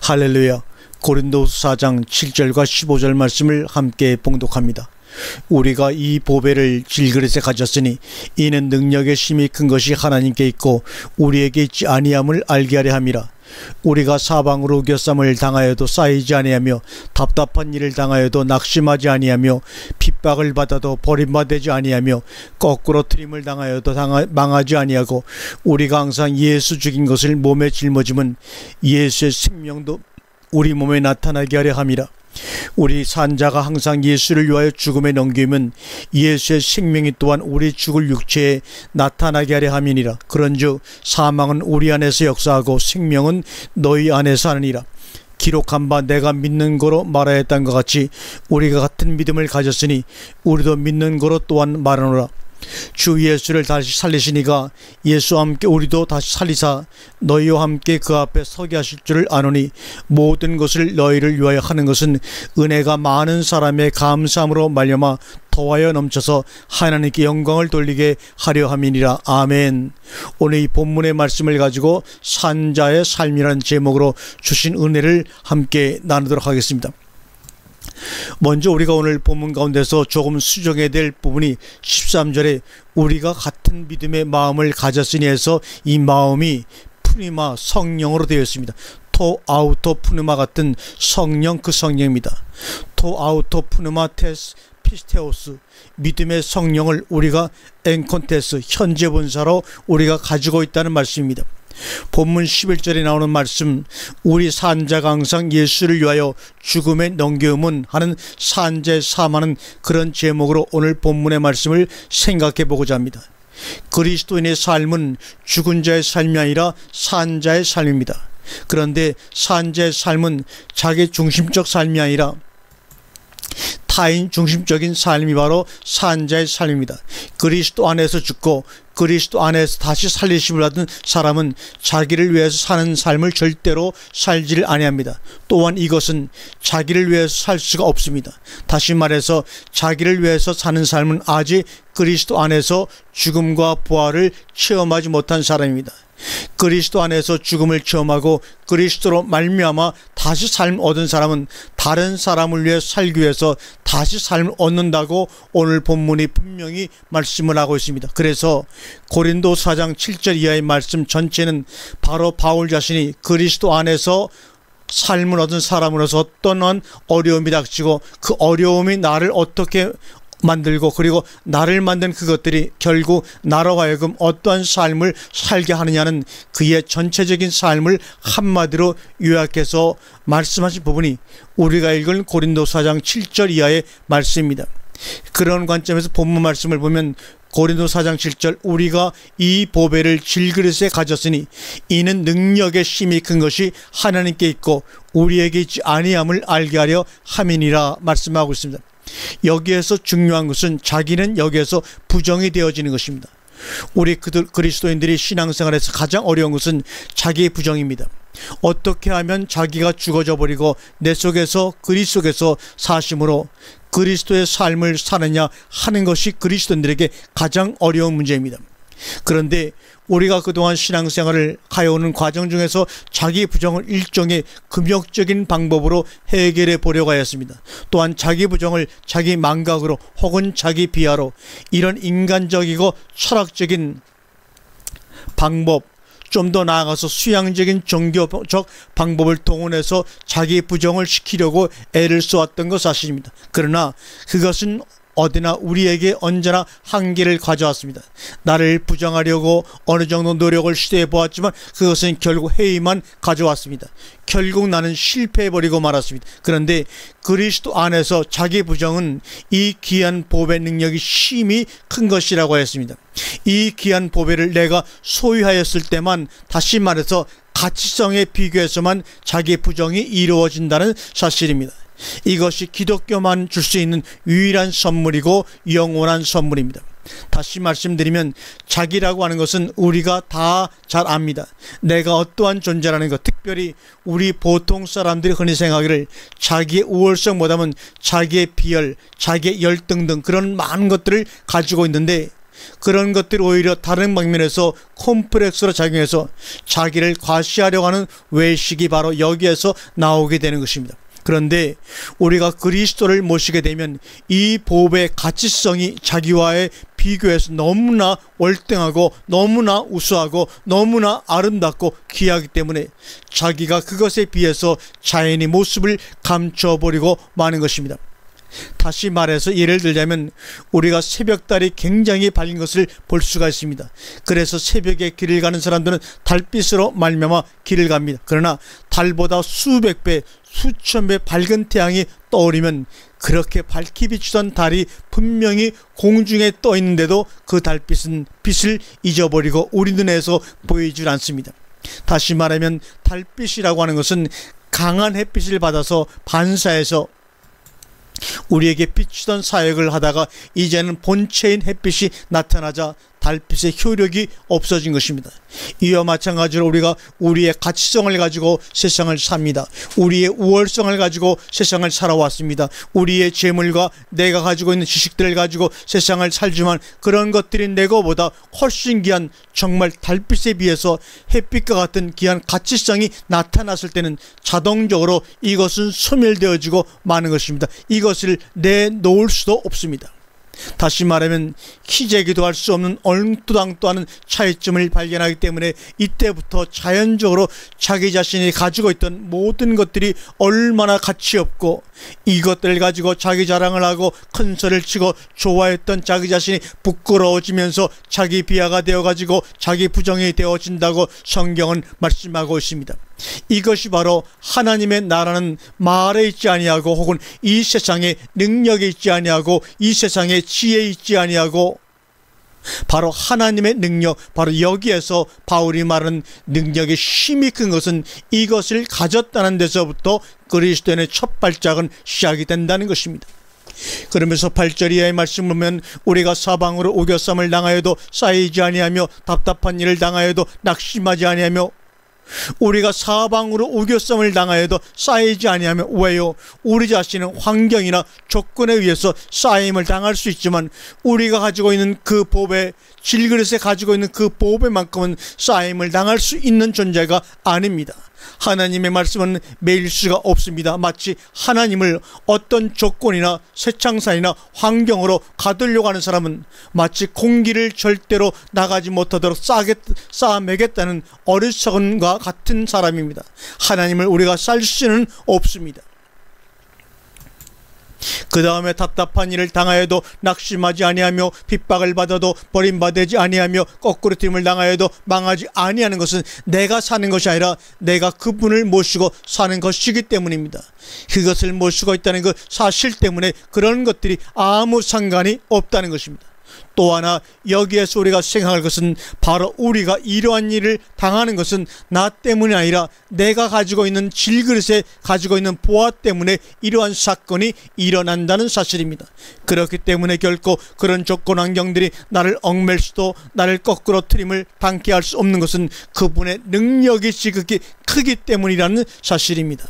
할렐루야. 고린도서 4장 7절과 15절 말씀을 함께 봉독합니다. 우리가 이 보배를 질그릇에 가졌으니 이는 능력의 힘이 큰 것이 하나님께 있고 우리에게 있지 아니함을 알게 하려 함이라. 우리가 사방으로 우겨쌈을 당하여도 쌓이지 아니하며 답답한 일을 당하여도 낙심하지 아니하며 핍박을 받아도 버림받지 아니하며 거꾸로 트림을 당하여도 망하지 아니하고 우리가 항상 예수 죽인 것을 몸에 짊어짐은 예수의 생명도 우리 몸에 나타나게 하려 함이라. 우리 산자가 항상 예수를 위하여 죽음에 넘기면 예수의 생명이 또한 우리 죽을 육체에 나타나게 하려 함이니라. 그런즉 사망은 우리 안에서 역사하고 생명은 너희 안에서 하느니라. 기록한 바 내가 믿는 거로 말하였던 것 같이 우리가 같은 믿음을 가졌으니 우리도 믿는 거로 또한 말하노라. 주 예수를 다시 살리시니가 예수와 함께 우리도 다시 살리사 너희와 함께 그 앞에 서게 하실 줄을 아노니 모든 것을 너희를 위하여 하는 것은 은혜가 많은 사람의 감사함으로 말미암아 더하여 넘쳐서 하나님께 영광을 돌리게 하려 함이니라. 아멘. 오늘 이 본문의 말씀을 가지고 산자의 삶이라는 제목으로 주신 은혜를 함께 나누도록 하겠습니다. 먼저 우리가 오늘 본문 가운데서 조금 수정해야 될 부분이 13절에 우리가 같은 믿음의 마음을 가졌으니 해서 이 마음이 푸니마 성령으로 되어 있습니다. 토 아우토 푸니마 같은 성령, 그 성령입니다. 토 아우토 푸니마 테스 피스테오스, 믿음의 성령을 우리가 엔콘테스 현재 분사로 우리가 가지고 있다는 말씀입니다. 본문 11절에 나오는 말씀, 우리 산자가 항상 예수를 위하여 죽음에 넘겨움은 하는 산자의 삶하는 그런 제목으로 오늘 본문의 말씀을 생각해 보고자 합니다. 그리스도인의 삶은 죽은 자의 삶이 아니라 산자의 삶입니다. 그런데 산자의 삶은 자기 중심적 삶이 아니라 타인 중심적인 삶이 바로 산자의 삶입니다. 그리스도 안에서 죽고 그리스도 안에서 다시 살리심을 받은 사람은 자기를 위해서 사는 삶을 절대로 살지를 아니합니다. 또한 이것은 자기를 위해서 살 수가 없습니다. 다시 말해서 자기를 위해서 사는 삶은 아직 그리스도 안에서 죽음과 부활을 체험하지 못한 사람입니다. 그리스도 안에서 죽음을 체험하고 그리스도로 말미암아 다시 삶을 얻은 사람은 다른 사람을 위해 살기 위해서 다시 삶을 얻는다고 오늘 본문이 분명히 말씀을 하고 있습니다. 그래서 고린도서 4장 7절 이하의 말씀 전체는 바로 바울 자신이 그리스도 안에서 삶을 얻은 사람으로서 어떠한 어려움이 닥치고 그 어려움이 나를 어떻게 만들고 그리고 나를 만든 그것들이 결국 나로 하여금 어떠한 삶을 살게 하느냐는 그의 전체적인 삶을 한마디로 요약해서 말씀하신 부분이 우리가 읽은 고린도서 4장 7절 이하의 말씀입니다. 그런 관점에서 본문 말씀을 보면 고린도서 4장 7절 우리가 이 보배를 질그릇에 가졌으니 이는 능력의 힘이 큰 것이 하나님께 있고 우리에게 있지 아니함을 알게 하려 함이니라 말씀하고 있습니다. 여기에서 중요한 것은 자기는 여기에서 부정이 되어지는 것입니다. 우리 그리스도인들이 신앙생활에서 가장 어려운 것은 자기의 부정입니다. 어떻게 하면 자기가 죽어져 버리고 내 속에서 그리스도 속에서 사심으로 그리스도의 삶을 사느냐 하는 것이 그리스도인들에게 가장 어려운 문제입니다. 그런데 우리가 그동안 신앙생활을 가해오는 과정 중에서 자기 부정을 일종의 금욕적인 방법으로 해결해 보려고 하였습니다. 또한 자기 부정을 자기 망각으로 혹은 자기 비하로 이런 인간적이고 철학적인 방법, 좀 더 나아가서 수양적인 종교적 방법을 동원해서 자기 부정을 시키려고 애를 쏘았던 것 사실입니다. 그러나 그것은 어디나 우리에게 언제나 한계를 가져왔습니다. 나를 부정하려고 어느 정도 노력을 시도해 보았지만 그것은 결국 해이만 가져왔습니다. 결국 나는 실패해버리고 말았습니다. 그런데 그리스도 안에서 자기 부정은 이 귀한 보배 능력이 심히 큰 것이라고 했습니다. 이 귀한 보배를 내가 소유하였을 때만, 다시 말해서 가치성에 비교해서만 자기 부정이 이루어진다는 사실입니다. 이것이 기독교만 줄 수 있는 유일한 선물이고 영원한 선물입니다. 다시 말씀드리면 자기라고 하는 것은 우리가 다 잘 압니다. 내가 어떠한 존재라는 것, 특별히 우리 보통 사람들이 흔히 생각하기를 자기의 우월성보다는 자기의 비열, 자기의 열등 등 그런 많은 것들을 가지고 있는데 그런 것들이 오히려 다른 방면에서 콤플렉스로 작용해서 자기를 과시하려고 하는 외식이 바로 여기에서 나오게 되는 것입니다. 그런데 우리가 그리스도를 모시게 되면 이 보배의 가치성이 자기와의 비교해서 너무나 월등하고 너무나 우수하고 너무나 아름답고 귀하기 때문에 자기가 그것에 비해서 자연의 모습을 감춰버리고 마는 것입니다. 다시 말해서 예를 들자면 우리가 새벽달이 굉장히 밝은 것을 볼 수가 있습니다. 그래서 새벽에 길을 가는 사람들은 달빛으로 말미암아 길을 갑니다. 그러나 달보다 수백 배, 수천 배 밝은 태양이 떠오르면 그렇게 밝게 비추던 달이 분명히 공중에 떠 있는데도 그 달빛은 빛을 잊어버리고 우리 눈에서 보이질 않습니다. 다시 말하면 달빛이라고 하는 것은 강한 햇빛을 받아서 반사해서 우리에게 비추던 사역을 하다가 이제는 본체인 햇빛이 나타나자 달빛의 효력이 없어진 것입니다. 이와 마찬가지로 우리가 우리의 가치성을 가지고 세상을 삽니다. 우리의 우월성을 가지고 세상을 살아왔습니다. 우리의 재물과 내가 가지고 있는 지식들을 가지고 세상을 살지만 그런 것들이 내거보다 훨씬 귀한 정말 달빛에 비해서 햇빛과 같은 귀한 가치성이 나타났을 때는 자동적으로 이것은 소멸되어지고 마는 것입니다. 이것을 내놓을 수도 없습니다. 다시 말하면 키재기도 할 수 없는 얼토당토하는 차이점을 발견하기 때문에 이때부터 자연적으로 자기 자신이 가지고 있던 모든 것들이 얼마나 가치 없고 이것들을 가지고 자기 자랑을 하고 큰 소리를 치고 좋아했던 자기 자신이 부끄러워지면서 자기 비하가 되어가지고 자기 부정이 되어진다고 성경은 말씀하고 있습니다. 이것이 바로 하나님의 나라는 말에 있지 아니하고 혹은 이 세상에 능력이 있지 아니하고 이 세상에 지혜 있지 아니하고 바로 하나님의 능력, 바로 여기에서 바울이 말하는 능력의 힘이 큰 것은 이것을 가졌다는 데서부터 그리스도인의 첫 발작은 시작이 된다는 것입니다. 그러면서 8절 이하의 말씀을 보면 우리가 사방으로 우겨쌈을 당하여도 쌓이지 아니하며 답답한 일을 당하여도 낙심하지 아니하며 우리가 사방으로 우겨쌈을 당하여도 쌓이지 아니하며 왜요? 우리 자신은 환경이나 조건에 의해서 쌓임을 당할 수 있지만 우리가 가지고 있는 그 보배, 질그릇에 가지고 있는 그 보배만큼은 쌓임을 당할 수 있는 존재가 아닙니다. 하나님의 말씀은 매일 수가 없습니다. 마치 하나님을 어떤 조건이나 새창산이나 환경으로 가두려고 하는 사람은 마치 공기를 절대로 나가지 못하도록 쌓아매겠다는 어리석음과 같은 사람입니다. 하나님을 우리가 쌀 수는 없습니다. 그 다음에 답답한 일을 당하여도 낙심하지 아니하며 핍박을 받아도 버림받지 아니하며 거꾸로 튀김을 당하여도 망하지 아니하는 것은 내가 사는 것이 아니라 내가 그분을 모시고 사는 것이기 때문입니다. 그것을 모시고 있다는 그 사실 때문에 그런 것들이 아무 상관이 없다는 것입니다. 또 하나 여기에서 우리가 생각할 것은 바로 우리가 이러한 일을 당하는 것은 나 때문이 아니라 내가 가지고 있는 질그릇에 가지고 있는 보화 때문에 이러한 사건이 일어난다는 사실입니다. 그렇기 때문에 결코 그런 조건 환경들이 나를 얽맬 수도 나를 거꾸로 트림을 당케 할 수 없는 것은 그분의 능력이 지극히 크기 때문이라는 사실입니다.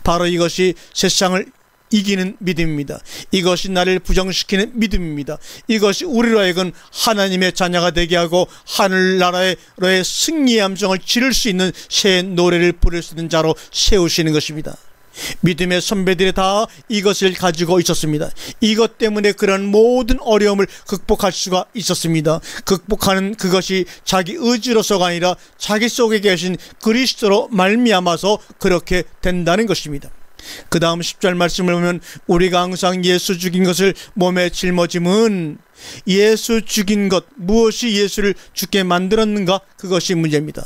바로 이것이 세상을 이기는 믿음입니다. 이것이 나를 부정시키는 믿음입니다. 이것이 우리로 하여금 하나님의 자녀가 되게 하고 하늘나라의 승리의 함성을 지를 수 있는 새 노래를 부를 수 있는 자로 세우시는 것입니다. 믿음의 선배들이 다 이것을 가지고 있었습니다. 이것 때문에 그런 모든 어려움을 극복할 수가 있었습니다. 극복하는 그것이 자기 의지로서가 아니라 자기 속에 계신 그리스도로 말미암아서 그렇게 된다는 것입니다. 그 다음 10절 말씀을 보면 우리가 항상 예수 죽인 것을 몸에 짊어짐은 예수 죽인 것, 무엇이 예수를 죽게 만들었는가? 그것이 문제입니다.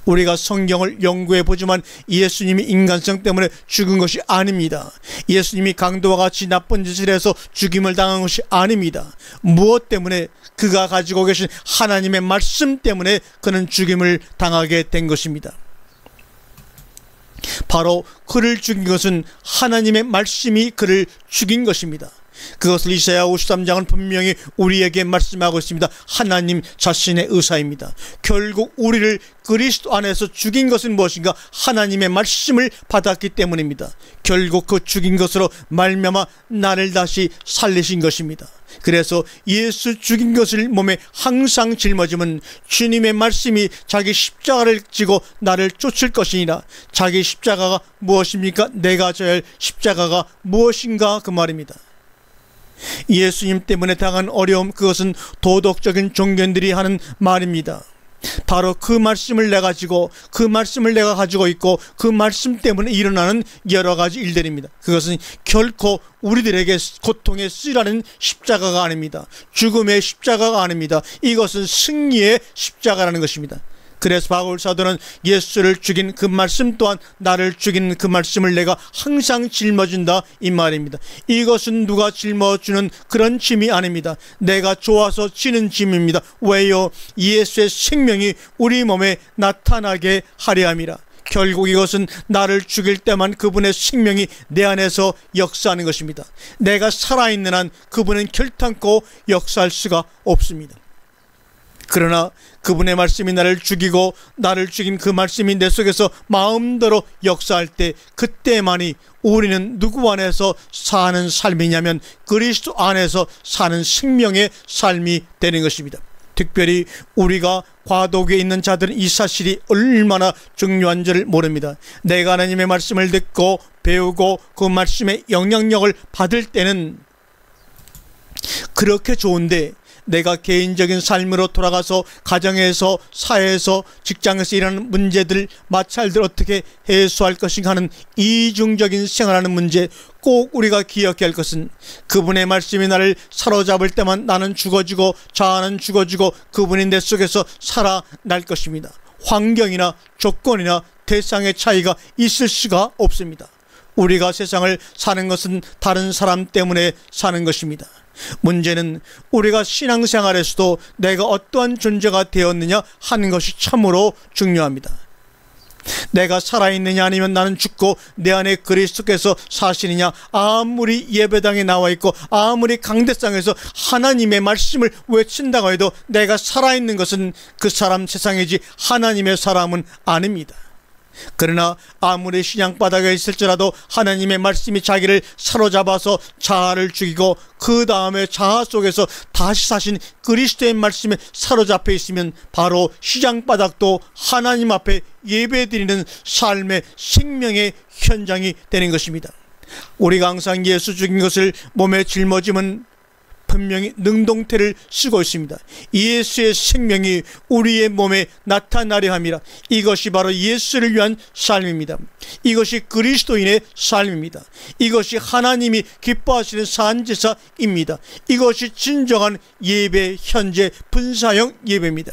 우리가 성경을 연구해 보지만 예수님이 인간성 때문에 죽은 것이 아닙니다. 예수님이 강도와 같이 나쁜 짓을 해서 죽임을 당한 것이 아닙니다. 무엇 때문에? 그가 가지고 계신 하나님의 말씀 때문에 그는 죽임을 당하게 된 것입니다. 바로 그를 죽인 것은 하나님의 말씀이 그를 죽인 것입니다. 그것을 이사야 53장은 분명히 우리에게 말씀하고 있습니다. 하나님 자신의 의사입니다. 결국 우리를 그리스도 안에서 죽인 것은 무엇인가? 하나님의 말씀을 받았기 때문입니다. 결국 그 죽인 것으로 말미암아 나를 다시 살리신 것입니다. 그래서 예수 죽인 것을 몸에 항상 짊어지면 주님의 말씀이 자기 십자가를 지고 나를 쫓을 것이니라. 자기 십자가가 무엇입니까? 내가 져야 할 십자가가 무엇인가 그 말입니다. 예수님 때문에 당한 어려움, 그것은 도덕적인 종교인들이 하는 말입니다. 바로 그 말씀을 내가 가지고, 그 말씀을 내가 가지고 있고, 그 말씀 때문에 일어나는 여러 가지 일들입니다. 그것은 결코 우리들에게 고통의 쓰라는 십자가가 아닙니다. 죽음의 십자가가 아닙니다. 이것은 승리의 십자가라는 것입니다. 그래서 바울 사도는 예수를 죽인 그 말씀 또한 나를 죽인 그 말씀을 내가 항상 짊어진다 이 말입니다. 이것은 누가 짊어주는 그런 짐이 아닙니다. 내가 좋아서 지는 짐입니다. 왜요? 예수의 생명이 우리 몸에 나타나게 하려 함이라. 결국 이것은 나를 죽일 때만 그분의 생명이 내 안에서 역사하는 것입니다. 내가 살아있는 한 그분은 결탄코 역사할 수가 없습니다. 그러나 그분의 말씀이 나를 죽이고 나를 죽인 그 말씀이 내 속에서 마음대로 역사할 때, 그때만이 우리는 누구 안에서 사는 삶이냐면 그리스도 안에서 사는 생명의 삶이 되는 것입니다. 특별히 우리가 과도기에 있는 자들은 이 사실이 얼마나 중요한 줄 모릅니다. 내가 하나님의 말씀을 듣고 배우고 그 말씀의 영향력을 받을 때는 그렇게 좋은데, 내가 개인적인 삶으로 돌아가서 가정에서, 사회에서, 직장에서 일하는 문제들, 마찰들 어떻게 해소할 것인가 하는 이중적인 생활하는 문제, 꼭 우리가 기억해야 할 것은 그분의 말씀이 나를 사로잡을 때만 나는 죽어지고 자아는 죽어지고 그분이 내 속에서 살아날 것입니다. 환경이나 조건이나 대상의 차이가 있을 수가 없습니다. 우리가 세상을 사는 것은 다른 사람 때문에 사는 것입니다. 문제는 우리가 신앙생활에서도 내가 어떠한 존재가 되었느냐 하는 것이 참으로 중요합니다. 내가 살아있느냐 아니면 나는 죽고 내 안에 그리스도께서 사시느냐. 아무리 예배당에 나와 있고 아무리 강대상에서 하나님의 말씀을 외친다고 해도 내가 살아있는 것은 그 사람 세상이지 하나님의 사람은 아닙니다. 그러나 아무리 신앙바닥에 있을지라도 하나님의 말씀이 자기를 사로잡아서 자아를 죽이고 그 다음에 자아 속에서 다시 사신 그리스도의 말씀에 사로잡혀 있으면 바로 시장바닥도 하나님 앞에 예배드리는 삶의 생명의 현장이 되는 것입니다. 우리가 항상 예수 죽인 것을 몸에 짊어지면 분명히 능동태를 쓰고 있습니다. 예수의 생명이 우리의 몸에 나타나려 함이라. 이것이 바로 예수를 위한 삶입니다. 이것이 그리스도인의 삶입니다. 이것이 하나님이 기뻐하시는 산제사입니다. 이것이 진정한 예배, 현재 분사형 예배입니다.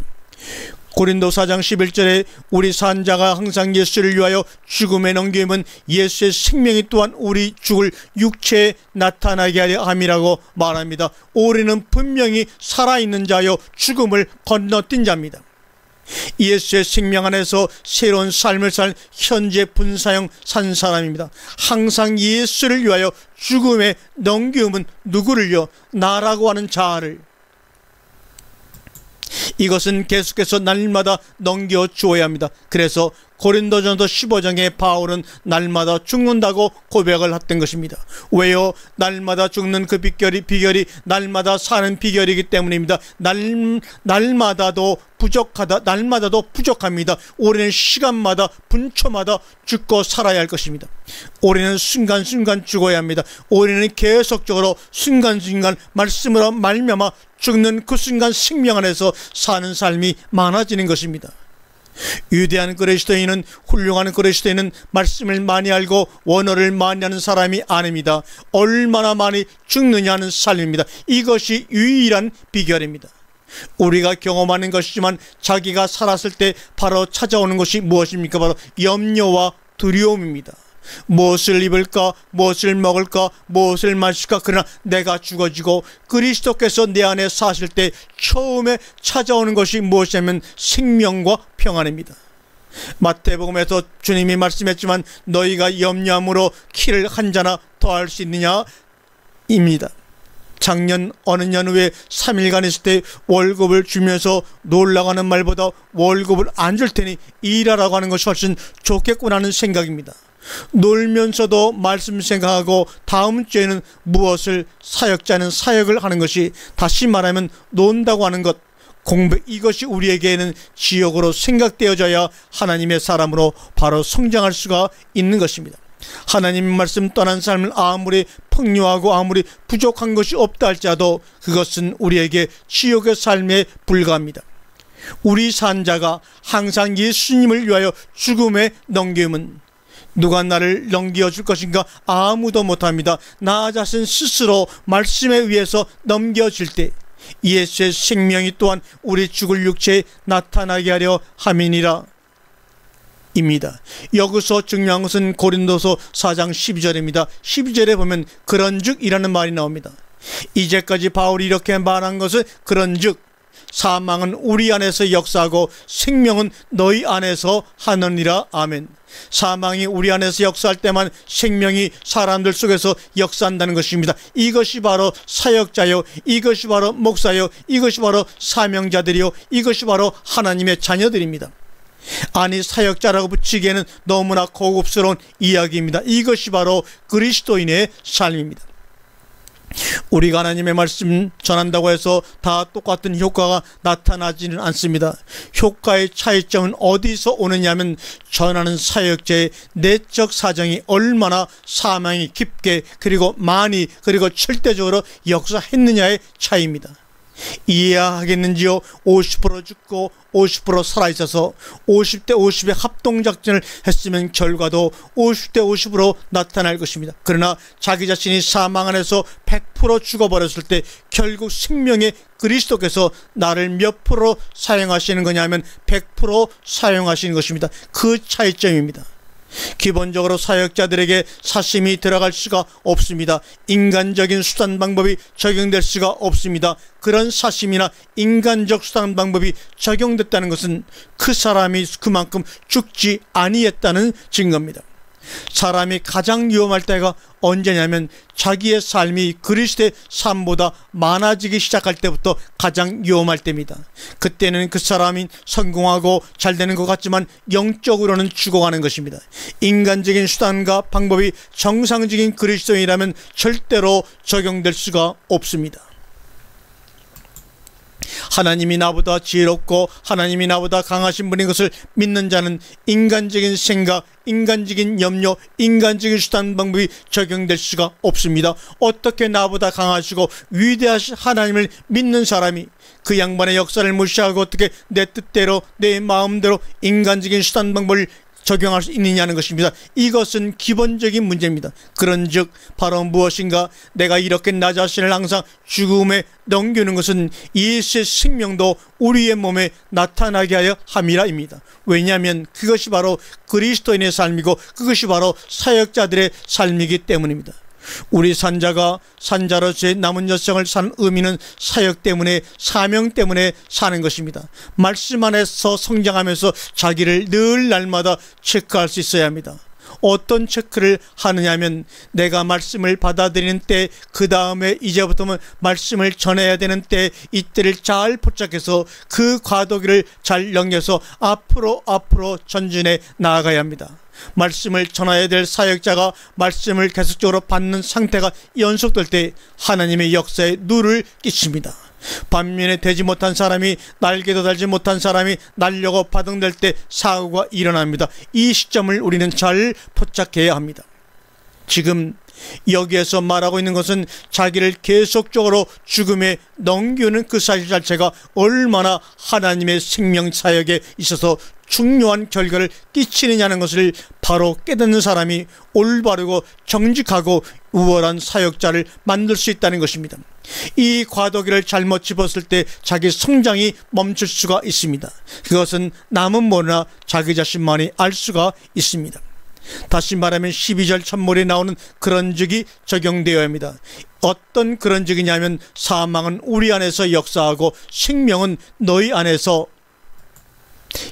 고린도 4장 11절에 우리 산자가 항상 예수를 위하여 죽음에 넘김은 예수의 생명이 또한 우리 죽을 육체에 나타나게 하려 함이라고 말합니다. 우리는 분명히 살아있는 자여 죽음을 건너뛴 자입니다. 예수의 생명 안에서 새로운 삶을 살 현재 분사형 산 사람입니다. 항상 예수를 위하여 죽음에 넘김은 누구를요? 나라고 하는 자아를. 이것은 계속해서 날마다 넘겨주어야 합니다. 그래서 고린도전서 15장에 바울은 날마다 죽는다고 고백을 했던 것입니다. 왜요? 날마다 죽는 그 비결이 날마다 사는 비결이기 때문입니다. 날마다도 부족합니다. 우리는 시간마다 분초마다 죽고 살아야 할 것입니다. 우리는 순간순간 죽어야 합니다. 우리는 계속적으로 순간순간 말씀으로 말미암아 죽는 그 순간 생명 안에서 사는 삶이 많아지는 것입니다. 위대한 그리스도인은, 훌륭한 그리스도인은 말씀을 많이 알고 원어를 많이 하는 사람이 아닙니다. 얼마나 많이 죽느냐는 삶입니다. 이것이 유일한 비결입니다. 우리가 경험하는 것이지만 자기가 살았을 때 바로 찾아오는 것이 무엇입니까? 바로 염려와 두려움입니다. 무엇을 입을까, 무엇을 먹을까, 무엇을 마실까. 그러나 내가 죽어지고 그리스도께서 내 안에 사실 때 처음에 찾아오는 것이 무엇이냐면 생명과 평안입니다. 마태복음에서 주님이 말씀했지만 너희가 염려함으로 키를 한 자나 더할 수 있느냐 입니다. 작년 어느 년 후에 3일간 있을 때 월급을 주면서 놀라가는 말보다 월급을 안 줄 테니 일하라고 하는 것이 훨씬 좋겠구나 하는 생각입니다. 놀면서도 말씀 생각하고 다음 주에는 무엇을 사역자는 사역을 하는 것이, 다시 말하면 논다고 하는 것, 공백, 이것이 우리에게는 지역으로 생각되어져야 하나님의 사람으로 바로 성장할 수가 있는 것입니다. 하나님의 말씀 떠난 삶을 아무리 풍요하고 아무리 부족한 것이 없다 할지라도 그것은 우리에게 지옥의 삶에 불과합니다. 우리 산자가 항상 예수님을 위하여 죽음에 넘김은 누가 나를 넘겨줄 것인가? 아무도 못합니다. 나 자신 스스로 말씀에 의해서 넘겨질 때 예수의 생명이 또한 우리 죽을 육체에 나타나게 하려 함이니라 입니다. 여기서 중요한 것은 고린도서 4장 12절입니다. 12절에 보면 그런즉 이라는 말이 나옵니다. 이제까지 바울이 이렇게 말한 것은 그런즉 사망은 우리 안에서 역사하고 생명은 너희 안에서 하느니라. 아멘. 사망이 우리 안에서 역사할 때만 생명이 사람들 속에서 역사한다는 것입니다. 이것이 바로 사역자요, 이것이 바로 목사요, 이것이 바로 사명자들이요, 이것이 바로 하나님의 자녀들입니다. 아니, 사역자라고 붙이기에는 너무나 고급스러운 이야기입니다. 이것이 바로 그리스도인의 삶입니다. 우리가 하나님의 말씀 전한다고 해서 다 똑같은 효과가 나타나지는 않습니다. 효과의 차이점은 어디서 오느냐면 전하는 사역자의 내적 사정이 얼마나 사명이 깊게 그리고 많이 그리고 절대적으로 역사했느냐의 차이입니다. 이해하겠는지요? 50% 죽고 50% 살아있어서 50대 50의 합동작전을 했으면 결과도 50대 50으로 나타날 것입니다. 그러나 자기 자신이 사망 안에서 100% 죽어버렸을 때 결국 생명의 그리스도께서 나를 몇 프로 사용하시는 거냐면 100% 사용하시는 것입니다. 그 차이점입니다. 기본적으로 사역자들에게 사심이 들어갈 수가 없습니다. 인간적인 수단 방법이 적용될 수가 없습니다. 그런 사심이나 인간적 수단 방법이 적용됐다는 것은 그 사람이 그만큼 죽지 아니했다는 증거입니다. 사람이 가장 위험할 때가 언제냐면 자기의 삶이 그리스도의 삶보다 많아지기 시작할 때부터 가장 위험할 때입니다. 그때는 그 사람이 성공하고 잘 되는 것 같지만 영적으로는 죽어가는 것입니다. 인간적인 수단과 방법이 정상적인 그리스도인이라면 절대로 적용될 수가 없습니다. 하나님이 나보다 지혜롭고 하나님이 나보다 강하신 분인 것을 믿는 자는 인간적인 생각, 인간적인 염려, 인간적인 수단 방법이 적용될 수가 없습니다. 어떻게 나보다 강하시고 위대하신 하나님을 믿는 사람이 그 양반의 역사를 무시하고 어떻게 내 뜻대로 내 마음대로 인간적인 수단 방법을 적용할 수 있느냐는 것입니다. 이것은 기본적인 문제입니다. 그런즉 바로 무엇인가, 내가 이렇게 나 자신을 항상 죽음에 넘기는 것은 예수의 생명도 우리의 몸에 나타나게 하여 함이라입니다. 왜냐하면 그것이 바로 그리스도인의 삶이고 그것이 바로 사역자들의 삶이기 때문입니다. 우리 산자가 산자로서의 남은 여생을 사는 의미는 사역 때문에, 사명 때문에 사는 것입니다. 말씀 안에서 성장하면서 자기를 늘 날마다 체크할 수 있어야 합니다. 어떤 체크를 하느냐면 내가 말씀을 받아들이는 때, 그 다음에 이제부터는 말씀을 전해야 되는 때, 이때를 잘 포착해서 그 과도기를 잘 넘겨서 앞으로 전진해 나아가야 합니다. 말씀을 전해야 될 사역자가 말씀을 계속적으로 받는 상태가 연속될 때 하나님의 역사에 누를 끼칩니다. 반면에 되지 못한 사람이, 날개도 달지 못한 사람이 날려고 바둥될 때 사고가 일어납니다. 이 시점을 우리는 잘 포착해야 합니다. 지금 여기에서 말하고 있는 것은 자기를 계속적으로 죽음에 넘기는 그 사실 자체가 얼마나 하나님의 생명 사역에 있어서 중요한 결과를 끼치느냐는 것을 바로 깨닫는 사람이 올바르고 정직하고 우월한 사역자를 만들 수 있다는 것입니다. 이 과도기를 잘못 집었을 때 자기 성장이 멈출 수가 있습니다. 그것은 남은 모르나 자기 자신만이 알 수가 있습니다. 다시 말하면 12절 첫물에 나오는 그런즉이 적용되어야 합니다. 어떤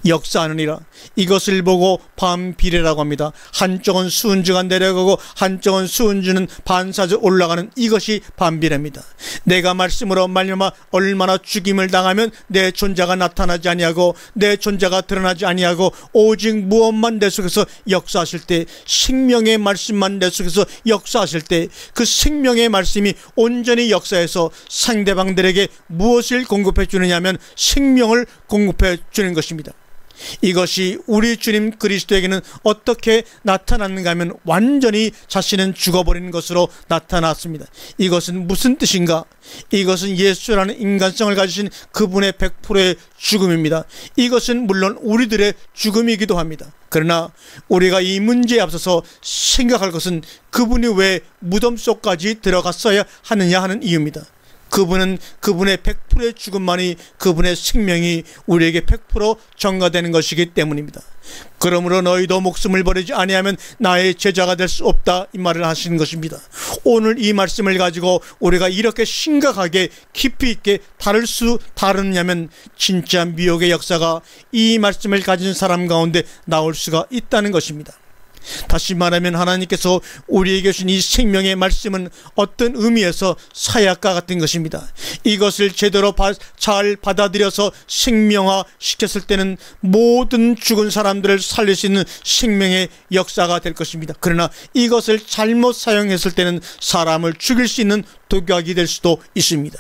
역사하느니라. 이것을 보고 반비례라고 합니다. 한쪽은 수은주가 내려가고 한쪽은 수은주는 반사적 올라가는, 이것이 반비례입니다. 내가 말씀으로 말미암아 얼마나 죽임을 당하면 내 존재가 나타나지 아니하고 내 존재가 드러나지 아니하고 오직 무엇만 내 속에서 역사하실 때, 생명의 말씀만 내 속에서 역사하실 때, 그 생명의 말씀이 온전히 역사해서 상대방들에게 무엇을 공급해 주느냐 하면 생명을 공급해 주는 것입니다. 이것이 우리 주님 그리스도에게는 어떻게 나타났는가 하면 완전히 자신은 죽어버리는 것으로 나타났습니다. 이것은 무슨 뜻인가? 이것은 예수라는 인간성을 가지신 그분의 100%의 죽음입니다. 이것은 물론 우리들의 죽음이기도 합니다. 그러나 우리가 이 문제에 앞서서 생각할 것은 그분이 왜 무덤 속까지 들어갔어야 하느냐 하는 이유입니다. 그분은 그분의 100%의 죽음만이, 그분의 생명이 우리에게 100% 전가되는 것이기 때문입니다. 그러므로 너희도 목숨을 버리지 아니하면 나의 제자가 될 수 없다, 이 말을 하시는 것입니다. 오늘 이 말씀을 가지고 우리가 이렇게 심각하게 깊이 있게 다루냐면 진짜 미혹의 역사가 이 말씀을 가진 사람 가운데 나올 수가 있다는 것입니다. 다시 말하면 하나님께서 우리에게 주신 이 생명의 말씀은 어떤 의미에서 사약과 같은 것입니다. 이것을 제대로 잘 받아들여서 생명화 시켰을 때는 모든 죽은 사람들을 살릴 수 있는 생명의 역사가 될 것입니다. 그러나 이것을 잘못 사용했을 때는 사람을 죽일 수 있는 독약이 될 수도 있습니다.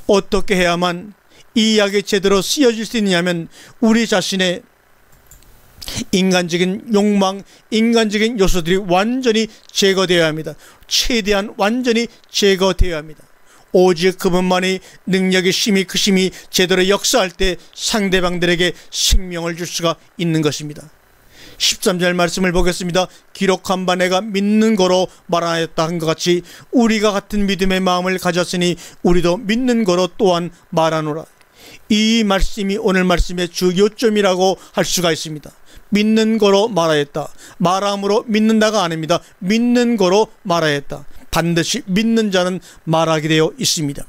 어떻게 해야만 이 약이 제대로 쓰여질 수 있느냐면 우리 자신의 인간적인 욕망, 인간적인 요소들이 완전히 제거되어야 합니다. 최대한 완전히 제거되어야 합니다. 오직 그분만이 능력의 힘이, 그 힘이 제대로 역사할 때 상대방들에게 생명을 줄 수가 있는 것입니다. 13절 말씀을 보겠습니다. 기록한 바 내가 믿는 거로 말하였다 한 것 같이 우리가 같은 믿음의 마음을 가졌으니 우리도 믿는 거로 또한 말하노라. 이 말씀이 오늘 말씀의 주 요점이라고 할 수가 있습니다. 믿는 거로 말하였다. 말함으로 믿는다가 아닙니다. 믿는 거로 말하였다. 반드시 믿는 자는 말하게 되어 있습니다.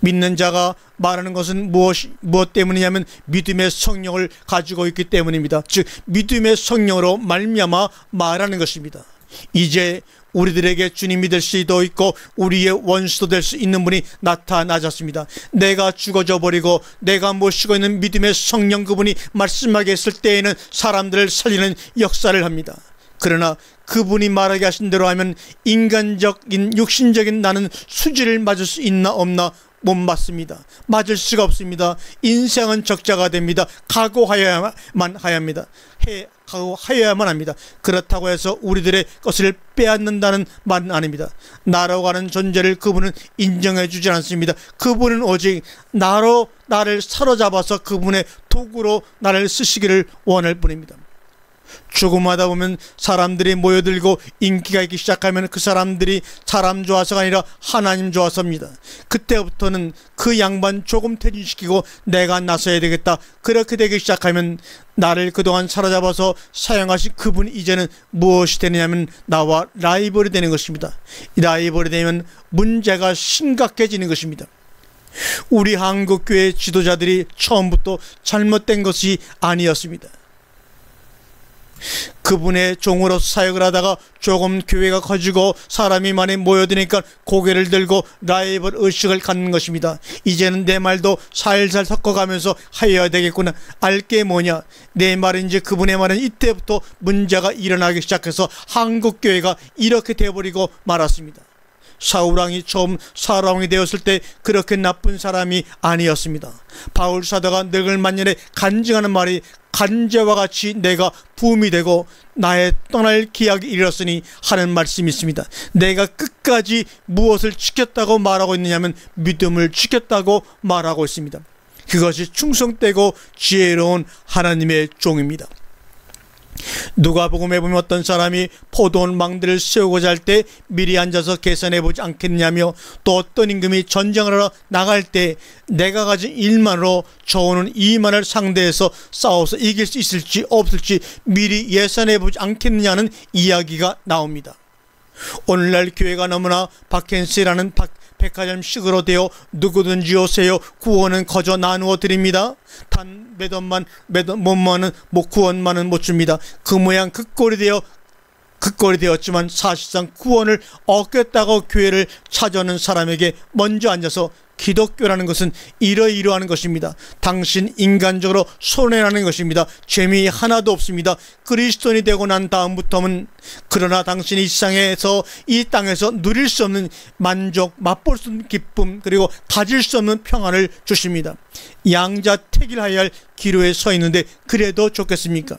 믿는 자가 말하는 것은 무엇 때문이냐면 믿음의 성령을 가지고 있기 때문입니다. 즉 믿음의 성령으로 말미암아 말하는 것입니다. 이제 우리들에게 주님이 될 수도 있고 우리의 원수도 될 수 있는 분이 나타나셨습니다. 내가 죽어져 버리고 내가 모시고 있는 믿음의 성령 그분이 말씀하게 했을 때에는 사람들을 살리는 역사를 합니다. 그러나 그분이 말하게 하신 대로 하면 인간적인 육신적인 나는 수지를 맞을 수 있나 없나 못 맞습니다. 맞을 수가 없습니다. 인생은 적자가 됩니다. 각오하여야만 합니다. 각오하여야만 합니다. 그렇다고 해서 우리들의 것을 빼앗는다는 말은 아닙니다. 나라고 하는 존재를 그분은 인정해 주지 않습니다. 그분은 오직 나를 사로잡아서 그분의 도구로 나를 쓰시기를 원할 뿐입니다. 죽음하다 보면 사람들이 모여들고 인기가 있기 시작하면 그 사람들이 사람 좋아서가 아니라 하나님 좋아서입니다. 그때부터는 그 양반 조금 퇴진시키고 내가 나서야 되겠다. 그렇게 되기 시작하면 나를 그동안 사로잡아서 사용하신 그분이 이제는 무엇이 되느냐면 나와 라이벌이 되는 것입니다. 라이벌이 되면 문제가 심각해지는 것입니다. 우리 한국교회 지도자들이 처음부터 잘못된 것이 아니었습니다. 그분의 종으로 사역을 하다가 조금 교회가 커지고 사람이 많이 모여드니까 고개를 들고 라이벌 의식을 갖는 것입니다. 이제는 내 말도 살살 섞어가면서 하여야 되겠구나. 알게 뭐냐, 내 말인지 그분의 말은 이때부터 문제가 일어나기 시작해서 한국교회가 이렇게 돼버리고 말았습니다. 사울왕이 처음 사울왕이 되었을 때 그렇게 나쁜 사람이 아니었습니다. 바울 사도가 늙을 만년에 간증하는 말이 간제와 같이 내가 부음이 되고 나의 떠날 기약이 이르렀으니 하는 말씀이 있습니다. 내가 끝까지 무엇을 지켰다고 말하고 있느냐면 믿음을 지켰다고 말하고 있습니다. 그것이 충성되고 지혜로운 하나님의 종입니다. 누가복음에 보면 어떤 사람이 포도원 망대를 세우고자 할 때 미리 앉아서 계산해보지 않겠냐며, 또 어떤 임금이 전쟁을 하러 나갈 때 내가 가진 1만으로 저오는 2만을 상대해서 싸워서 이길 수 있을지 없을지 미리 예산해보지 않겠느냐는 이야기가 나옵니다. 오늘날 교회가 너무나 바켄시라는 백화점식으로 되어 누구든지 오세요, 구원은 거저 나누어 드립니다. 단 몇 원만 구원만은 못 줍니다. 그 모양 그 꼴이 되었지만 사실상 구원을 얻겠다고 교회를 찾아오는 사람에게 먼저 앉아서 기독교라는 것은 이러이러한 것입니다. 당신 인간적으로 손해라는 것입니다. 재미 하나도 없습니다. 그리스도인이 되고 난 다음부터는 그러나 당신이 이 땅에서 누릴 수 없는 만족, 맛볼 수 없는 기쁨, 그리고 가질 수 없는 평안을 주십니다. 양자택일하여야 할 기로에 서 있는데 그래도 좋겠습니까?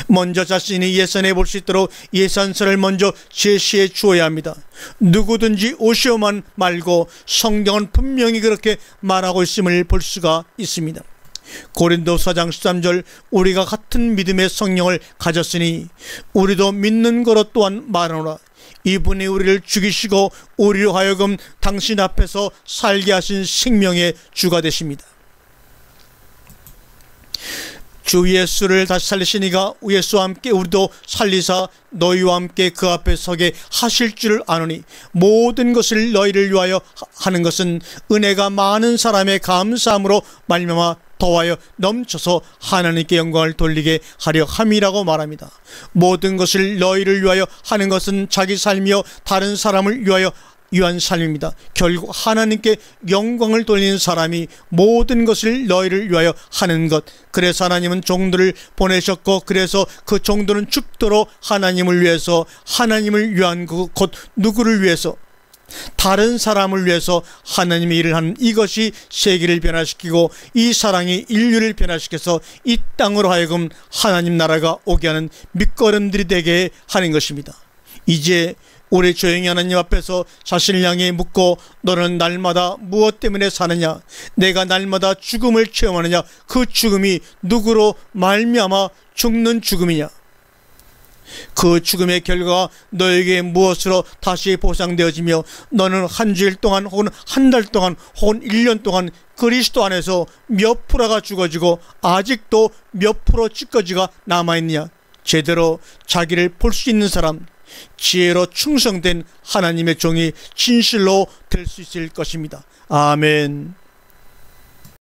먼저 자신이 예산해 볼 수 있도록 예산서를 먼저 제시해 주어야 합니다. 누구든지 오시오만 말고 성경은 분명히 그렇게 말하고 있음을 볼 수가 있습니다. 고린도서 4장 13절, 우리가 같은 믿음의 성령을 가졌으니 우리도 믿는 거로 또한 말하노라. 이분이 우리를 죽이시고 우리로 하여금 당신 앞에서 살게 하신 생명의 주가 되십니다. 주 예수를 다시 살리시니가 예수와 함께 우리도 살리사 너희와 함께 그 앞에 서게 하실 줄 아노니 모든 것을 너희를 위하여 하는 것은 은혜가 많은 사람의 감사함으로 말미암아 더하여 넘쳐서 하나님께 영광을 돌리게 하려 함이라고 말합니다. 모든 것을 너희를 위하여 하는 것은 자기 삶이요 다른 사람을 위한 삶입니다. 결국 하나님께 영광을 돌리는 사람이 모든 것을 너희를 위하여 하는 것. 그래서 하나님은 종들을 보내셨고, 그래서 그 종들은 죽도록 하나님을 위해서, 하나님을 위한 곧 누구를 위해서, 다른 사람을 위해서 하나님의 일을 하는 이것이 세계를 변화시키고 이 사랑이 인류를 변화시켜서 이 땅으로 하여금 하나님 나라가 오게 하는 밑거름들이 되게 하는 것입니다. 이제 우리 조용히 하나님 앞에서 자신을 향해 묻고, 너는 날마다 무엇 때문에 사느냐? 내가 날마다 죽음을 체험하느냐? 그 죽음이 누구로 말미암아 죽는 죽음이냐? 그 죽음의 결과가 너에게 무엇으로 다시 보상되어지며 너는 한 주일 동안 혹은 한 달 동안 혹은 1년 동안 그리스도 안에서 몇 프로가 죽어지고 아직도 몇 프로 찌꺼지가 남아있느냐? 제대로 자기를 볼 수 있는 사람, 지혜로 충성된 하나님의 종이 진실로 될 수 있을 것입니다. 아멘.